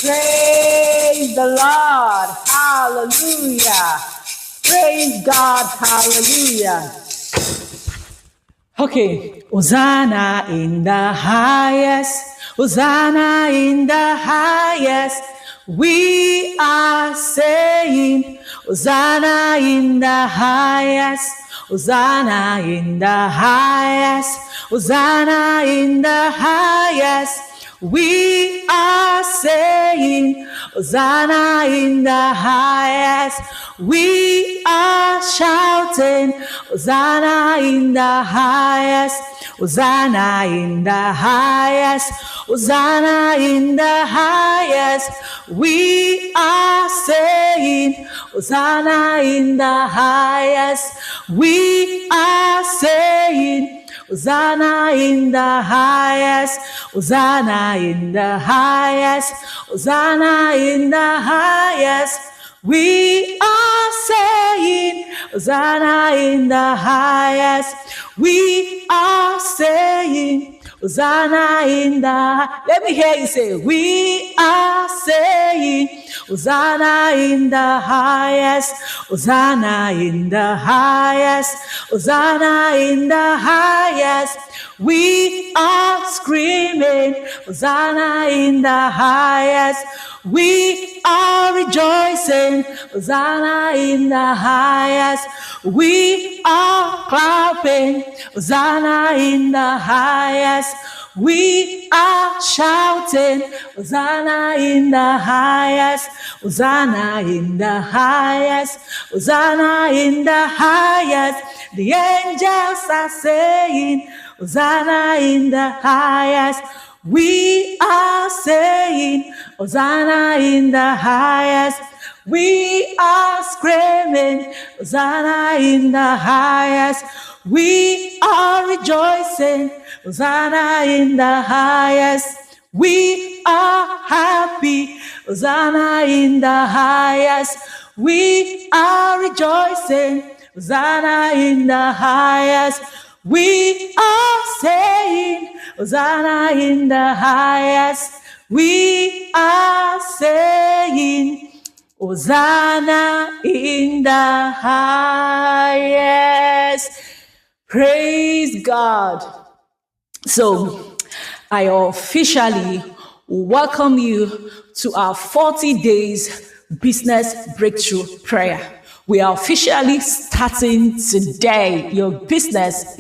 Praise the Lord. Hallelujah. Praise God. Hallelujah. Okay. Hosanna in the highest. Hosanna in the highest. We are saying, Hosanna in the highest. Hosanna in the highest. Hosanna in the highest. We are saying, Hosanna in the highest. We are shouting, Hosanna in the highest. Hosanna in the highest. Hosanna in the highest. We are saying, Hosanna in the highest. We are saying, Hosanna in the highest, Hosanna in the highest, Hosanna in the highest. We are saying, Hosanna in the highest. We are saying, Hosanna in the. Let me hear you say, we are saying, Hosanna in the highest, Hosanna in the highest, Hosanna in the highest. We are screaming, Hosanna in the highest. We are rejoicing, Hosanna in the highest. We are clapping, Hosanna in the highest. We are shouting, Hosanna in the highest, Hosanna in the highest, Hosanna in the highest. The angels are saying, Hosanna in the highest. We are saying, Hosanna in the highest. We are screaming, Hosanna in the highest. We are rejoicing, Hosanna in the highest. We are happy, Hosanna in the highest. We are rejoicing, Hosanna in the highest. We are saying, Hosanna in the highest. We are saying, Hosanna in the highest. Praise God. So, I officially welcome you to our 40 days business breakthrough prayer. We are officially starting today. Your business is